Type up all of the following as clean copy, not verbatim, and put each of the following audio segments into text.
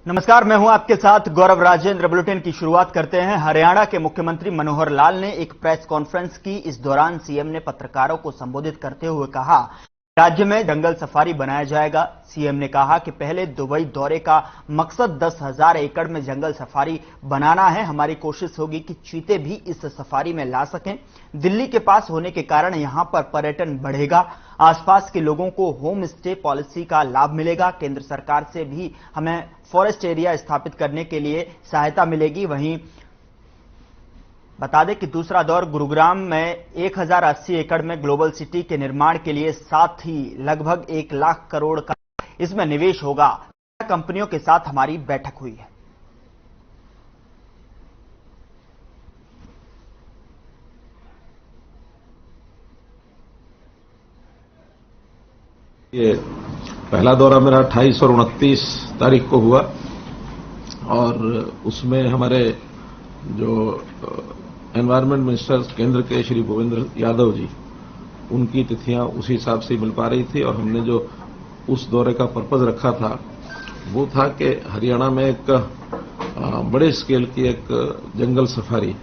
नमस्कार, मैं हूं आपके साथ गौरव राजेंद्र। बुलेटिन की शुरुआत करते हैं। हरियाणा के मुख्यमंत्री मनोहर लाल ने एक प्रेस कॉन्फ्रेंस की। इस दौरान सीएम ने पत्रकारों को संबोधित करते हुए कहा, राज्य में जंगल सफारी बनाया जाएगा। सीएम ने कहा कि पहले दुबई दौरे का मकसद 10,000 एकड़ में जंगल सफारी बनाना है। हमारी कोशिश होगी कि चीते भी इस सफारी में ला सकें। दिल्ली के पास होने के कारण यहां पर पर्यटन बढ़ेगा। आसपास के लोगों को होम स्टे पॉलिसी का लाभ मिलेगा। केंद्र सरकार से भी हमें फॉरेस्ट एरिया स्थापित करने के लिए सहायता मिलेगी। वहीं बता दें कि दूसरा दौर गुरुग्राम में 1080 एकड़ में ग्लोबल सिटी के निर्माण के लिए, साथ ही लगभग 1 लाख करोड़ का इसमें निवेश होगा। कंपनियों के साथ हमारी बैठक हुई है। ये पहला दौरा मेरा 28 और 29 तारीख को हुआ और उसमें हमारे जो एनवायरमेंट मिनिस्टर केंद्र के श्री भूपेंद्र यादव जी, उनकी तिथियां उसी हिसाब से मिल पा रही थी। और हमने जो उस दौरे का पर्पज रखा था वो था कि हरियाणा में एक बड़े स्केल की एक जंगल सफारी,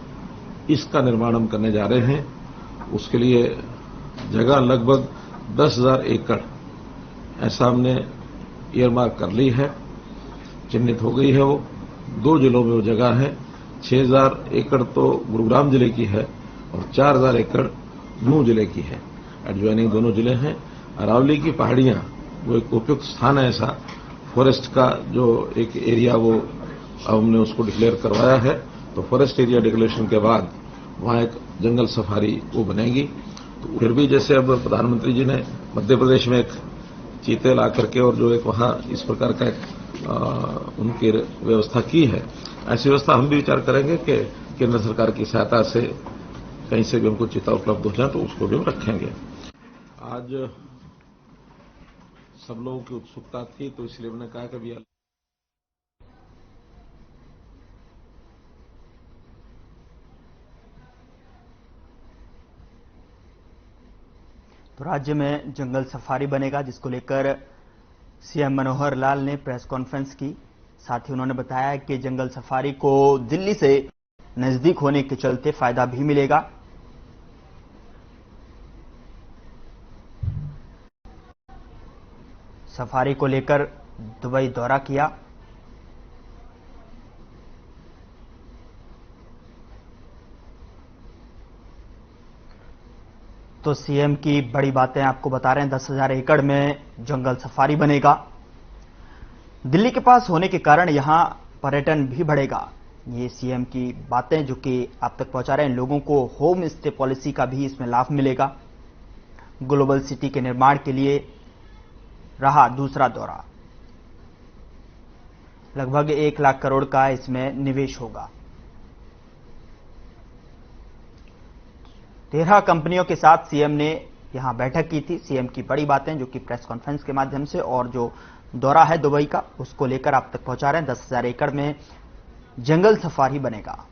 इसका निर्माण हम करने जा रहे हैं। उसके लिए जगह लगभग 10,000 एकड़ ऐसा हमने ईयरमार्क कर ली है, चिन्हित हो गई है। वो 2 जिलों में वो जगह है। 6,000 एकड़ तो गुरुग्राम जिले की है और 4,000 एकड़ नूंह जिले की है। एडजॉइनिंग दोनों जिले हैं। अरावली की पहाड़ियां वो एक उपयुक्त स्थान है ऐसा फॉरेस्ट का, जो एक एरिया वो हमने उसको डिक्लेयर करवाया है। तो फॉरेस्ट एरिया डिक्लेरेशन के बाद वहां एक जंगल सफारी वो बनेगी। तो फिर भी जैसे अब प्रधानमंत्री जी ने मध्य प्रदेश में एक चीते ला करके और जो एक वहां इस प्रकार का एक उनकी व्यवस्था की है, ऐसी व्यवस्था हम भी विचार करेंगे कि केंद्र सरकार की सहायता से कहीं से भी हमको चीता उपलब्ध हो जाए तो उसको भी हम रखेंगे। आज सब लोगों की उत्सुकता थी तो इसलिए मैंने कहा कि भैया तो राज्य में जंगल सफारी बनेगा, जिसको लेकर सीएम मनोहर लाल ने प्रेस कॉन्फ्रेंस की। साथ ही उन्होंने बताया कि जंगल सफारी को दिल्ली से नजदीक होने के चलते फायदा भी मिलेगा। सफारी को लेकर दुबई दौरा किया। तो सीएम की बड़ी बातें आपको बता रहे हैं। 10,000 एकड़ में जंगल सफारी बनेगा। दिल्ली के पास होने के कारण यहां पर्यटन भी बढ़ेगा। ये सीएम की बातें जो कि आप तक पहुंचा रहे हैं। लोगों को होम स्टे पॉलिसी का भी इसमें लाभ मिलेगा। ग्लोबल सिटी के निर्माण के लिए रहा दूसरा दौरा। लगभग 1 लाख करोड़ का इसमें निवेश होगा। 13 कंपनियों के साथ सीएम ने यहां बैठक की थी। सीएम की बड़ी बातें जो कि प्रेस कॉन्फ्रेंस के माध्यम से और जो दौरा है दुबई का, उसको लेकर आप तक पहुंचा रहे हैं। 10,000 एकड़ में जंगल सफारी बनेगा।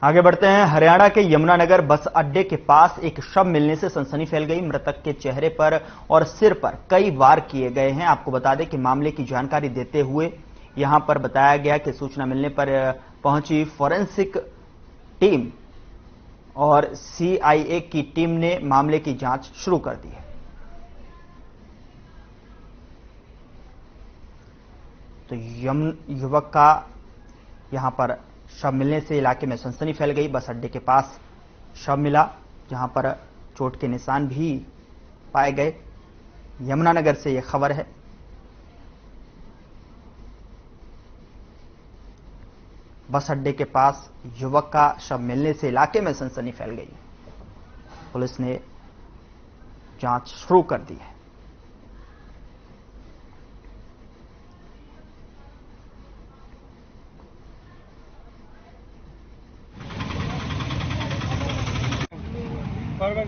आगे बढ़ते हैं। हरियाणा के यमुनानगर बस अड्डे के पास एक शव मिलने से सनसनी फैल गई। मृतक के चेहरे पर और सिर पर कई वार किए गए हैं। आपको बता दें कि मामले की जानकारी देते हुए यहां पर बताया गया कि सूचना मिलने पर पहुंची फॉरेंसिक टीम और सीआईए की टीम ने मामले की जांच शुरू कर दी है। तो युवक का यहां पर शव मिलने से इलाके में सनसनी फैल गई। बस अड्डे के पास शव मिला, जहां पर चोट के निशान भी पाए गए। यमुनानगर से यह खबर है। बस अड्डे के पास युवक का शव मिलने से इलाके में सनसनी फैल गई। पुलिस ने जांच शुरू कर दी है।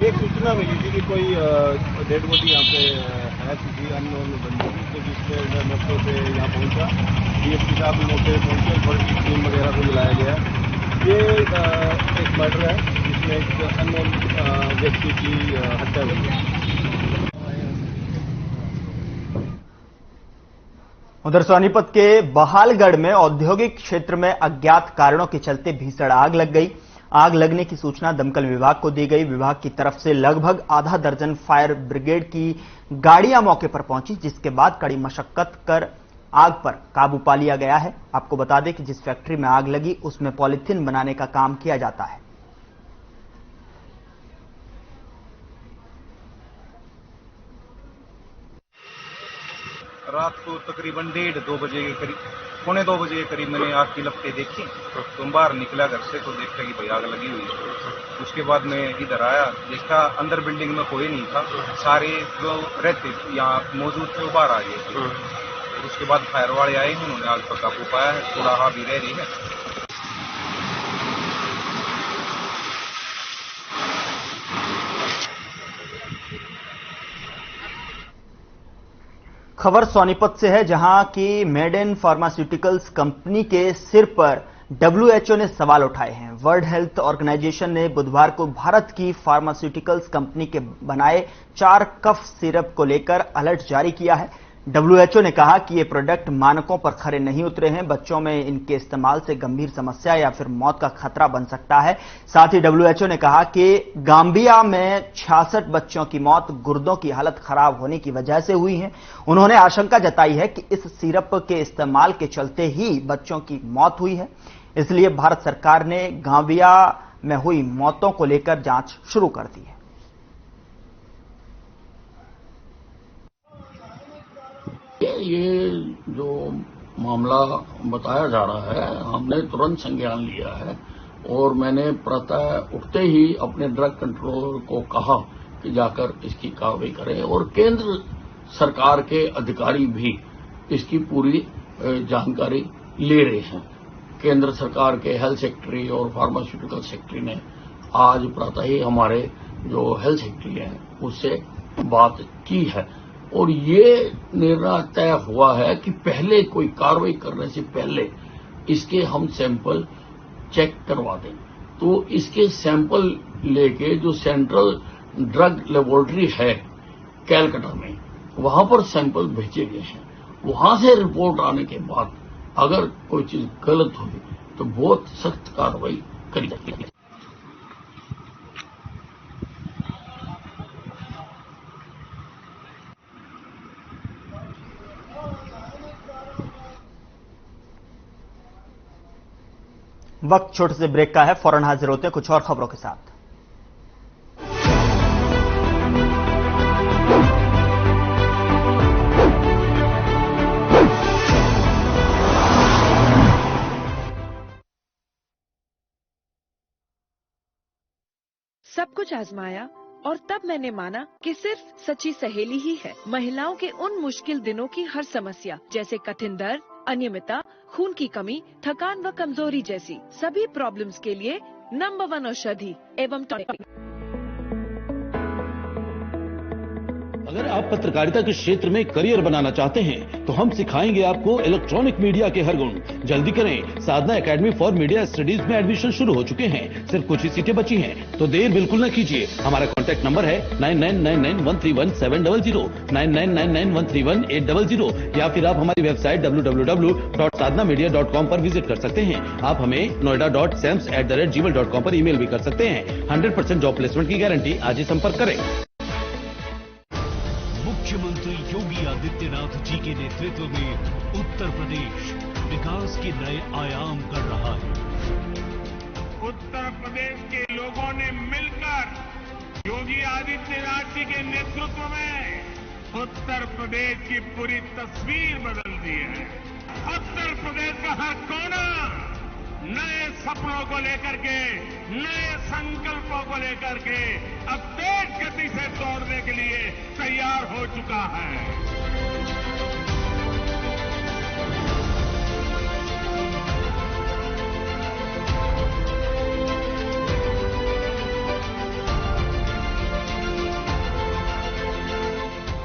एक सूचना मिली थी कि कोई डेड बॉडी यहाँ पे है किसी अननोन बंदे की, तो जिसके मौके पे यहाँ पहुंचा। डीएसपी साहब भी मौके पे पहुंचे, फॉरेंसिक टीम वगैरह को बुलाया गया। ये एक मर्डर है जिसमें एक अननोन व्यक्ति की हत्या हुई है। उधर सोनीपत के बहालगढ़ में औद्योगिक क्षेत्र में अज्ञात कारणों के चलते भीषण आग लग गई। आग लगने की सूचना दमकल विभाग को दी गई। विभाग की तरफ से लगभग आधा दर्जन फायर ब्रिगेड की गाड़ियां मौके पर पहुंची, जिसके बाद कड़ी मशक्कत कर आग पर काबू पा लिया गया है। आपको बता दें कि जिस फैक्ट्री में आग लगी उसमें पॉलीथिन बनाने का काम किया जाता है। रात को तकरीबन 1:30-2 बजे के करीब, 1:45 बजे के करीब मैंने आग की लपटें देखी। तो बाहर निकला घर से तो देखा कि भाई आग लगी हुई है। उसके बाद मैं इधर आया, देखा अंदर बिल्डिंग में कोई नहीं था, सारे जो रहते यहाँ मौजूद थे वो बाहर आ गए थे। उसके बाद फायर वाले आए, उन्होंने आग पर काबू पाया है। थोड़ा हाँ भी रह रही है। खबर सोनीपत से है, जहां की मेडेन फार्मास्यूटिकल्स कंपनी के सिर पर WHO ने सवाल उठाए हैं। वर्ल्ड हेल्थ ऑर्गेनाइजेशन ने बुधवार को भारत की फार्मास्यूटिकल्स कंपनी के बनाए 4 कफ सिरप को लेकर अलर्ट जारी किया है। WHO ने कहा कि ये प्रोडक्ट मानकों पर खरे नहीं उतरे हैं। बच्चों में इनके इस्तेमाल से गंभीर समस्या या फिर मौत का खतरा बन सकता है। साथ ही WHO ने कहा कि गाम्बिया में 66 बच्चों की मौत गुर्दों की हालत खराब होने की वजह से हुई है। उन्होंने आशंका जताई है कि इस सिरप के इस्तेमाल के चलते ही बच्चों की मौत हुई है। इसलिए भारत सरकार ने गाम्बिया में हुई मौतों को लेकर जांच शुरू कर दी है। ये जो मामला बताया जा रहा है, हमने तुरंत संज्ञान लिया है और मैंने प्रातः उठते ही अपने ड्रग कंट्रोलर को कहा कि जाकर इसकी कार्रवाई करें और केंद्र सरकार के अधिकारी भी इसकी पूरी जानकारी ले रहे हैं। केंद्र सरकार के हेल्थ सेक्रेटरी और फार्मास्यूटिकल सेक्रेटरी ने आज प्रातः ही हमारे जो हेल्थ सेक्रेटरी हैं उससे बात की है और ये निर्णय तय हुआ है कि पहले कोई कार्रवाई करने से पहले इसके हम सैंपल चेक करवा दें। तो इसके सैंपल लेके जो सेंट्रल ड्रग लेबोरेटरी है कैलकाटा में, वहां पर सैंपल भेजे गए हैं। वहां से रिपोर्ट आने के बाद अगर कोई चीज गलत हुई तो बहुत सख्त कार्रवाई करी जाएगी। वक्त छोटे से ब्रेक का है, फौरन हाजिर होते हैं कुछ और खबरों के साथ। सब कुछ आजमाया और तब मैंने माना कि सिर्फ सच्ची सहेली ही है महिलाओं के उन मुश्किल दिनों की हर समस्या, जैसे कठिन दर्द, अनियमितता, खून की कमी, थकान व कमजोरी जैसी सभी प्रॉब्लम्स के लिए नंबर 1 औषधि एवं टॉनिक। अगर आप पत्रकारिता के क्षेत्र में करियर बनाना चाहते हैं तो हम सिखाएंगे आपको इलेक्ट्रॉनिक मीडिया के हर गुण। जल्दी करें, साधना एकेडमी फॉर मीडिया स्टडीज में एडमिशन शुरू हो चुके हैं। सिर्फ कुछ ही सीटें बची हैं, तो देर बिल्कुल न कीजिए। हमारा कॉन्टैक्ट नंबर है 9999131700, 9999131800 या फिर आप हमारी वेबसाइट www.sadhnamedia.com पर विजिट कर सकते हैं। आप हमें noida.sams@gmail.com पर ईमेल भी कर सकते हैं। 100% जॉब प्लेसमेंट की गारंटी। आज ही संपर्क करें। मुख्यमंत्री योगी आदित्यनाथ जी के नेतृत्व में उत्तर प्रदेश विकास के नए आयाम कर रहा है। उत्तर प्रदेश के लोगों ने मिलकर योगी आदित्यनाथ जी के नेतृत्व में उत्तर प्रदेश की पूरी तस्वीर बदल दी है। उत्तर प्रदेश का हर कोना नए सपनों को लेकर के, नए संकल्पों को लेकर के अब तेज गति से दौड़ने के लिए तैयार हो चुका है।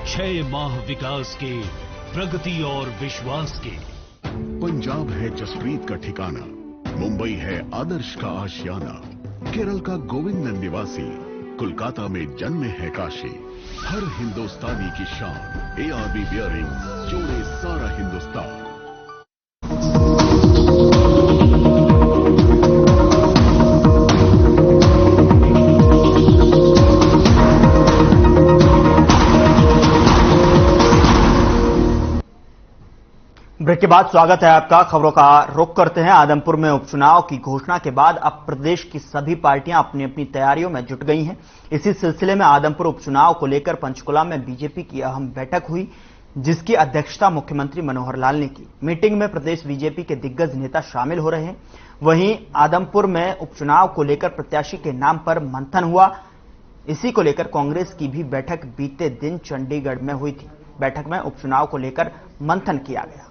छह माह विकास के, प्रगति और विश्वास के। पंजाब है जसप्रीत का ठिकाना, मुंबई है आदर्श का आशियाना, केरल का गोविंद निवासी, कोलकाता में जन्मे है काशी। हर हिंदुस्तानी की शान ARB बियरिंग जोड़े सारा हिंदुस्तान। ब्रेक के बाद स्वागत है आपका। खबरों का रुख करते हैं। आदमपुर में उपचुनाव की घोषणा के बाद अब प्रदेश की सभी पार्टियां अपनी अपनी तैयारियों में जुट गई हैं। इसी सिलसिले में आदमपुर उपचुनाव को लेकर पंचकुला में बीजेपी की अहम बैठक हुई, जिसकी अध्यक्षता मुख्यमंत्री मनोहर लाल ने की। मीटिंग में प्रदेश बीजेपी के दिग्गज नेता शामिल हो रहे हैं। वहीं आदमपुर में उपचुनाव को लेकर प्रत्याशी के नाम पर मंथन हुआ। इसी को लेकर कांग्रेस की भी बैठक बीते दिन चंडीगढ़ में हुई थी। बैठक में उपचुनाव को लेकर मंथन किया गया।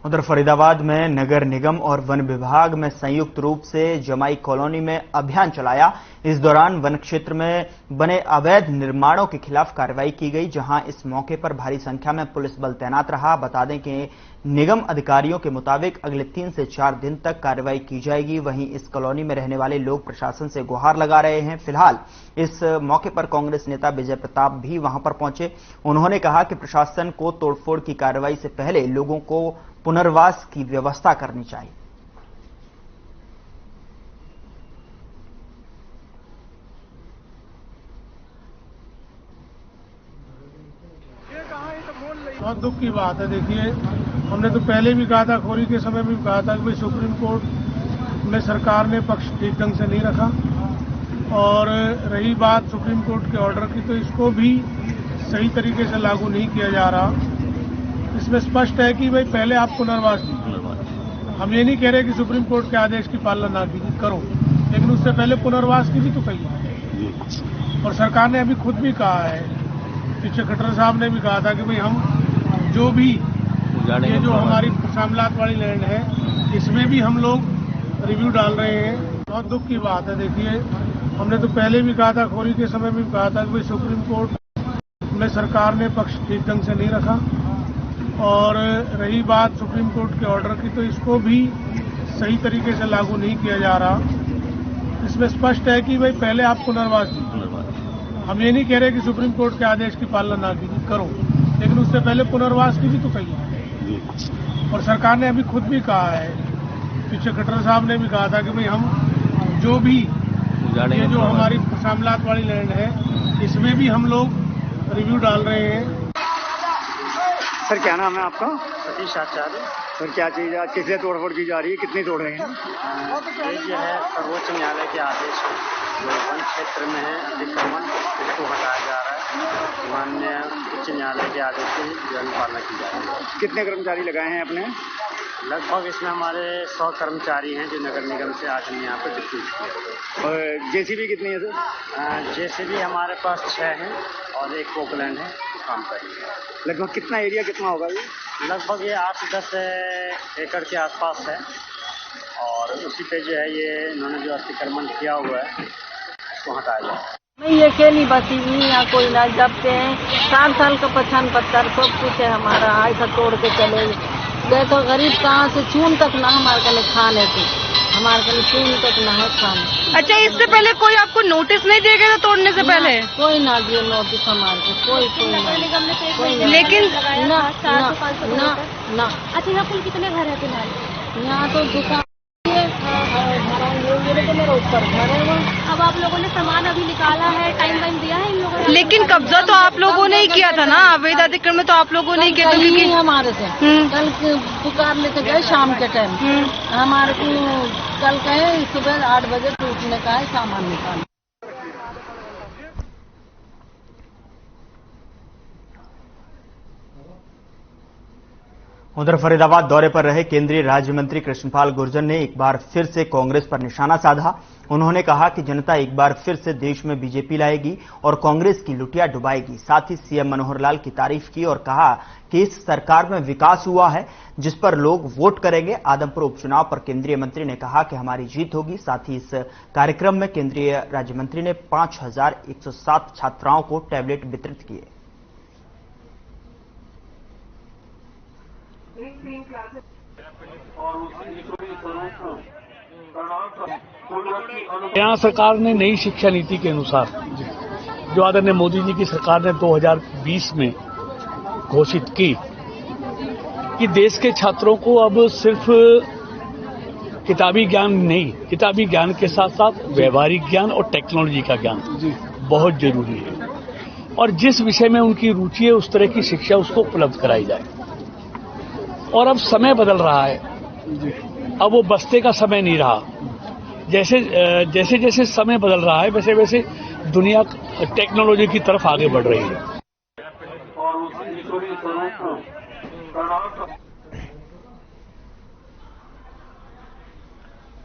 उधर फरीदाबाद में नगर निगम और वन विभाग में संयुक्त रूप से जमाई कॉलोनी में अभियान चलाया। इस दौरान वन क्षेत्र में बने अवैध निर्माणों के खिलाफ कार्रवाई की गई, जहां इस मौके पर भारी संख्या में पुलिस बल तैनात रहा। बता दें कि निगम अधिकारियों के मुताबिक अगले 3 से 4 दिन तक कार्रवाई की जाएगी। वहीं इस कॉलोनी में रहने वाले लोग प्रशासन से गुहार लगा रहे हैं। फिलहाल इस मौके पर कांग्रेस नेता विजय प्रताप भी वहां पर पहुंचे। उन्होंने कहा कि प्रशासन को तोड़फोड़ की कार्रवाई से पहले लोगों को पुनर्वास की व्यवस्था करनी चाहिए। बहुत दुख की बात है। देखिए, हमने तो पहले भी कहा था, खोरी के समय भी कहा था कि भाई सुप्रीम कोर्ट में सरकार ने पक्ष ठीक ढंग से नहीं रखा। और रही बात सुप्रीम कोर्ट के ऑर्डर की, तो इसको भी सही तरीके से लागू नहीं किया जा रहा। इसमें स्पष्ट है कि भाई पहले आप पुनर्वास कीजिए। हम ये नहीं कह रहे कि सुप्रीम कोर्ट के आदेश की पालना ना कीजिए, करो, लेकिन उससे पहले पुनर्वास की भी तो कहिए। और सरकार ने अभी खुद भी कहा है, पीछे खट्टर साहब ने भी कहा था कि भाई हम जो भी ये जो हमारी शामलात वाली लैंड है, इसमें भी हम लोग रिव्यू डाल रहे हैं। बहुत दुख की बात है। देखिए, हमने तो पहले भी कहा था, खोरी के समय भी कहा था कि भाई सुप्रीम कोर्ट में सरकार ने पक्ष ठीक ढंग से नहीं रखा। और रही बात सुप्रीम कोर्ट के ऑर्डर की, तो इसको भी सही तरीके से लागू नहीं किया जा रहा। इसमें स्पष्ट है कि भाई पहले आप पुनर्वास कीजिए। हम ये नहीं कह रहे कि सुप्रीम कोर्ट के आदेश की पालना ना कीजिए, करो, लेकिन उससे पहले पुनर्वास की भी तो कहिए। और सरकार ने अभी खुद भी कहा है, पीछे खट्टर साहब ने भी कहा था कि भाई हम जो भी ये जो हमारी शामलात वाली लैंड है, इसमें भी हम लोग रिव्यू डाल रहे हैं। सर, क्या नाम है आपका? सतीश आचार्य। सर, क्या चीज है, किससे तोड़फोड़ की जा रही है, कितनी तोड़ रहे हैं? ये जो है सर्वोच्च न्यायालय के आदेश है, जो वन क्षेत्र में है अतिक्रमण, इसको हटाया जा रहा है। माननीय उच्च न्यायालय के आदेश की जो पालना की जा रही है। कितने कर्मचारी लगाए हैं आपने? लगभग इसमें हमारे 100 कर्मचारी हैं जो नगर निगम से आज हम यहाँ पे डिप्यूट किए। और जेसीबी कितनी है सर? जेसीबी हमारे पास 6 हैं और एक पोकलैंड है, काम कर रही है। लगभग कितना एरिया कितना होगा ये? लगभग ये 8 से 10 एकड़ के आसपास है। और उसी पे जो है ये इन्होंने जो अतिक्रमण किया हुआ है, उसको हटाया जाए। नहीं, ये अकेली बसी नहीं, यहाँ कोई ना जबते हैं। 7 साल का पछान पत्थर सब कुछ है हमारा, ऐसा तोड़ के चले गए। तो गरीब कहाँ से चून तक ना हमारे कल खाने थे, हमारे कल चून तक ना है खाने। अच्छा, इससे पहले कोई आपको नोटिस नहीं दिया गया था तोड़ने से पहले? कोई ना दिए नोटिस हमारे को, कोई लेकिन ना। अच्छा, यहाँ कुल कितने घर है फिलहाल? यहाँ तो दुकान मेरा ऊपर घर है। अब आप लोगों ने सामान अभी निकाला है, टाइम वाइम दिया है इन लोगों ने? लेकिन कब्जा तो आप लोगों ने ही किया था ना, अवैध अतिक्रमण तो आप लोगों ने ही किया था। क्योंकि हमारे से कल पुकार लेके गए शाम के टाइम, हमारे को कल कहे सुबह 8 बजे टूटने का है, सामान निकाल। उधर फरीदाबाद दौरे पर रहे केंद्रीय राज्य मंत्री कृष्णपाल गुर्जर ने एक बार फिर से कांग्रेस पर निशाना साधा। उन्होंने कहा कि जनता एक बार फिर से देश में बीजेपी लाएगी और कांग्रेस की लुटिया डुबाएगी। साथ ही सीएम मनोहर लाल की तारीफ की और कहा कि इस सरकार में विकास हुआ है जिस पर लोग वोट करेंगे। आदमपुर उपचुनाव पर केंद्रीय मंत्री ने कहा कि हमारी जीत होगी। साथ ही इस कार्यक्रम में केंद्रीय राज्य मंत्री ने 5107 छात्राओं को टैबलेट वितरित किए। यहाँ सरकार ने नई शिक्षा नीति के अनुसार जो आदरणीय मोदी जी की सरकार ने 2020 में घोषित की कि देश के छात्रों को अब सिर्फ किताबी ज्ञान नहीं, किताबी ज्ञान के साथ साथ व्यवहारिक ज्ञान और टेक्नोलॉजी का ज्ञान बहुत जरूरी है और जिस विषय में उनकी रुचि है उस तरह की शिक्षा उसको उपलब्ध कराई जाए। और अब समय बदल रहा है, अब वो बस्ते का समय नहीं रहा। जैसे जैसे समय बदल रहा है वैसे वैसे दुनिया टेक्नोलॉजी की तरफ आगे बढ़ रही है।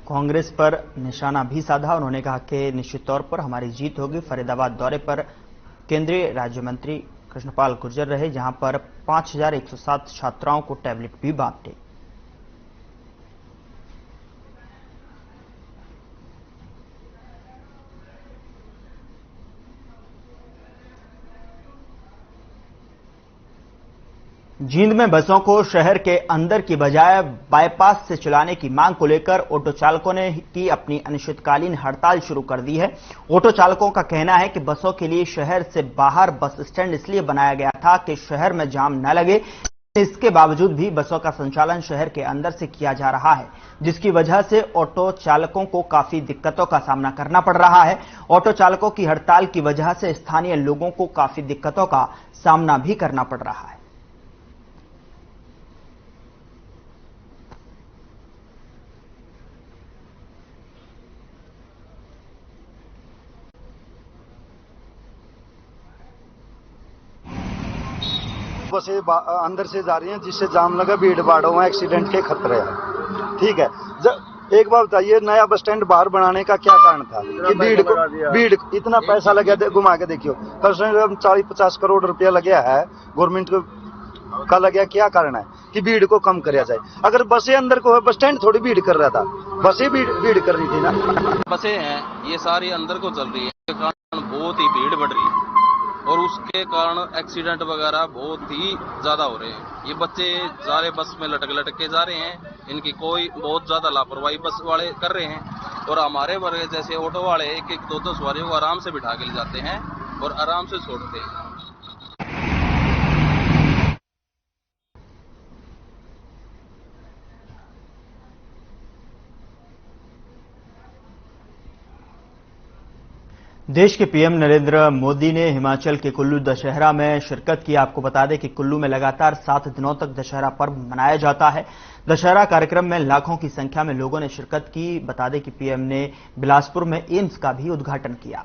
कांग्रेस पर निशाना भी साधा। उन्होंने कहा कि निश्चित तौर पर हमारी जीत होगी। फरीदाबाद दौरे पर केंद्रीय राज्य मंत्री कृष्णपाल गुर्जर रहे, जहां पर 5107 छात्राओं को टैबलेट भी बांटे। जींद में बसों को शहर के अंदर की बजाय बाईपास से चलाने की मांग को लेकर ऑटो चालकों ने की अपनी अनिश्चितकालीन हड़ताल शुरू कर दी है। ऑटो चालकों का कहना है कि बसों के लिए शहर से बाहर बस स्टैंड इसलिए बनाया गया था कि शहर में जाम न लगे। इसके बावजूद भी बसों का संचालन शहर के अंदर से किया जा रहा है, जिसकी वजह से ऑटो चालकों को काफी दिक्कतों का सामना करना पड़ रहा है। ऑटो चालकों की हड़ताल की वजह से स्थानीय लोगों को काफी दिक्कतों का सामना भी करना पड़ रहा है। बसें अंदर से जा रही हैं जिससे जाम लगा, भीड़ भाड़ हुआ, एक्सीडेंट के खतरे हैं। ठीक है, एक बार बताइए, नया बस स्टैंड बाहर बनाने का क्या कारण था कि भीड़ इतना पैसा लगा, घुमा के देखियो 40-50 करोड़ रुपया लगा है गवर्नमेंट का लगा। क्या कारण है कि भीड़ को कम कराया जाए। अगर बसें अंदर को है, बस स्टैंड थोड़ी भीड़ कर रहा था, बसें भीड़ कर रही थी ना। बसें हैं ये सारी अंदर को चल रही है, इसके कारण बहुत ही भीड़ बढ़ रही है और उसके कारण एक्सीडेंट वगैरह बहुत ही ज्यादा हो रहे हैं। ये बच्चे सारे बस में लटक के जा रहे हैं, इनकी कोई बहुत ज्यादा लापरवाही बस वाले कर रहे हैं और हमारे वर्ग जैसे ऑटो वाले एक 2 सवारियों को आराम से बिठा के ले जाते हैं और आराम से छोड़ते हैं। देश के पीएम नरेंद्र मोदी ने हिमाचल के कुल्लू दशहरा में शिरकत की। आपको बता दें कि कुल्लू में लगातार 7 दिनों तक दशहरा पर्व मनाया जाता है। दशहरा कार्यक्रम में लाखों की संख्या में लोगों ने शिरकत की। बता दें कि पीएम ने बिलासपुर में एम्स का भी उद्घाटन किया।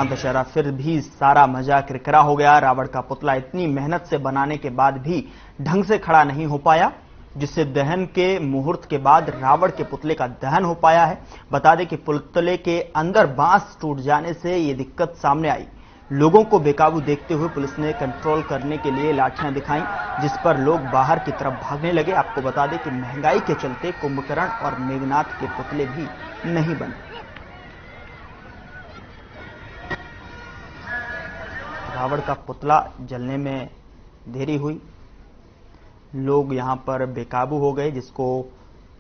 दशहरा फिर भी सारा मजा किरकिरा हो गया। रावण का पुतला इतनी मेहनत से बनाने के बाद भी ढंग से खड़ा नहीं हो पाया, जिससे दहन के मुहूर्त के बाद रावण के पुतले का दहन हो पाया है। बता दें कि पुतले के अंदर बांस टूट जाने से ये दिक्कत सामने आई। लोगों को बेकाबू देखते हुए पुलिस ने कंट्रोल करने के लिए लाठियां दिखाई, जिस पर लोग बाहर की तरफ भागने लगे। आपको बता दें कि महंगाई के चलते कुंभकर्ण और मेघनाथ के पुतले भी नहीं बने। रावण का पुतला जलने में देरी हुई, लोग यहां पर बेकाबू हो गए, जिसको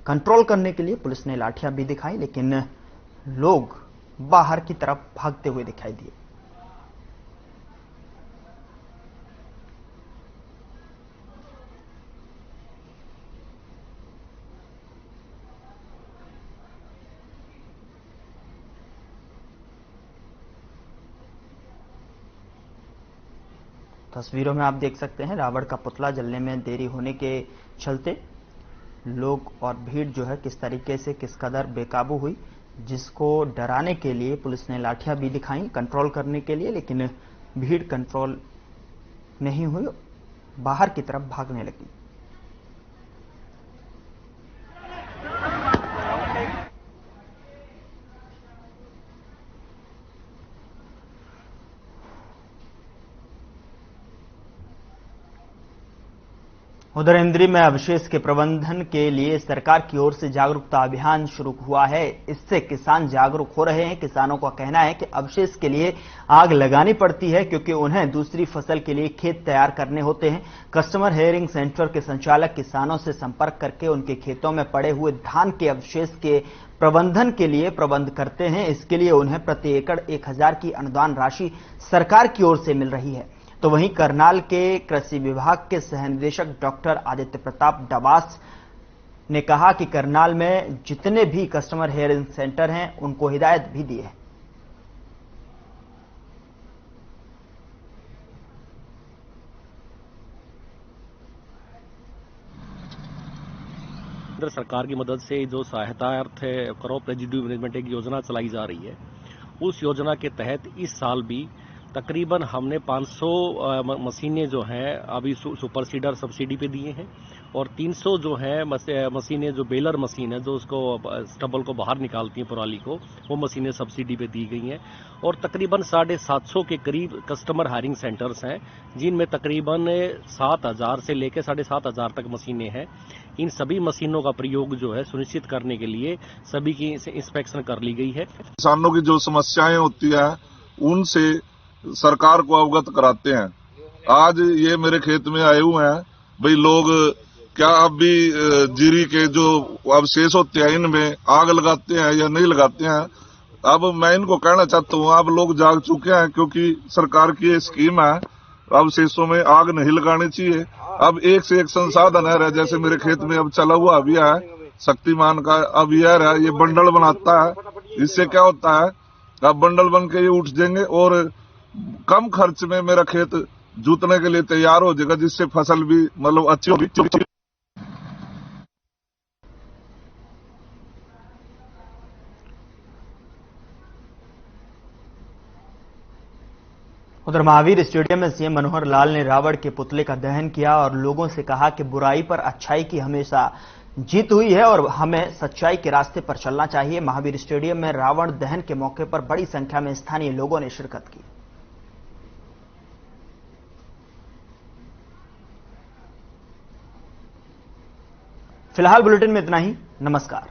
कंट्रोल करने के लिए पुलिस ने लाठियां भी दिखाई, लेकिन लोग बाहर की तरफ भागते हुए दिखाई दिए। तस्वीरों में आप देख सकते हैं रावण का पुतला जलने में देरी होने के चलते लोग और भीड़ जो है किस तरीके से किस कदर बेकाबू हुई, जिसको डराने के लिए पुलिस ने लाठियां भी दिखाई कंट्रोल करने के लिए, लेकिन भीड़ कंट्रोल नहीं हुई, बाहर की तरफ भागने लगी। उधर इंद्री में अवशेष के प्रबंधन के लिए सरकार की ओर से जागरूकता अभियान शुरू हुआ है। इससे किसान जागरूक हो रहे हैं। किसानों का कहना है कि अवशेष के लिए आग लगानी पड़ती है क्योंकि उन्हें दूसरी फसल के लिए खेत तैयार करने होते हैं। कस्टमर हेयरिंग सेंटर के संचालक किसानों से संपर्क करके उनके खेतों में पड़े हुए धान के अवशेष के प्रबंधन के लिए प्रबंध करते हैं। इसके लिए उन्हें प्रति एकड़ 1000 की अनुदान राशि सरकार की ओर से मिल रही है। तो वहीं करनाल के कृषि विभाग के सहनिदेशक डॉक्टर आदित्य प्रताप डबास ने कहा कि करनाल में जितने भी कस्टमर हेयरिंग सेंटर हैं उनको हिदायत भी दी है। केंद्र सरकार की मदद से जो सहायता अर्थ क्रॉप रेजिड्यू मैनेजमेंट एक योजना चलाई जा रही है, उस योजना के तहत इस साल भी तकरीबन हमने 500 मशीनें जो हैं अभी सुपर सीडर सब्सिडी पे दिए हैं और 300 जो है मशीनें जो बेलर मशीन है जो उसको स्टबल को बाहर निकालती हैं पराली को, वो मशीनें सब्सिडी पे दी गई हैं और तकरीबन 750 के करीब कस्टमर हायरिंग सेंटर्स हैं जिनमें तकरीबन 7000 से लेकर 7500 तक मशीनें हैं। इन सभी मशीनों का प्रयोग जो है सुनिश्चित करने के लिए सभी की इंस्पेक्शन कर ली गई है। किसानों की जो समस्याएं होती है उनसे सरकार को अवगत कराते हैं। आज ये मेरे खेत में आए हुए हैं, भाई लोग क्या अब भी जीरी के जो अवशेष होते हैं इनमें आग लगाते हैं या नहीं लगाते हैं। अब मैं इनको कहना चाहता हूँ, आप लोग जाग चुके हैं क्योंकि सरकार की ये स्कीम है, अवशेषों में आग नहीं लगानी चाहिए। अब एक से एक संसाधन है, जैसे मेरे खेत में अब चला हुआ अभी है शक्तिमान का अभियान है, ये बंडल बनाता है। इससे क्या होता है, अब बंडल बन के ये उठ जाएंगे और कम खर्च में मेरा खेत जूतने के लिए तैयार हो जाएगा, जिससे फसल भी मतलब अच्छी होगी। उधर महावीर स्टेडियम में सीएम मनोहर लाल ने रावण के पुतले का दहन किया और लोगों से कहा कि बुराई पर अच्छाई की हमेशा जीत हुई है और हमें सच्चाई के रास्ते पर चलना चाहिए। महावीर स्टेडियम में रावण दहन के मौके पर बड़ी संख्या में स्थानीय लोगों ने शिरकत की। फिलहाल बुलेटिन में इतना ही। नमस्कार।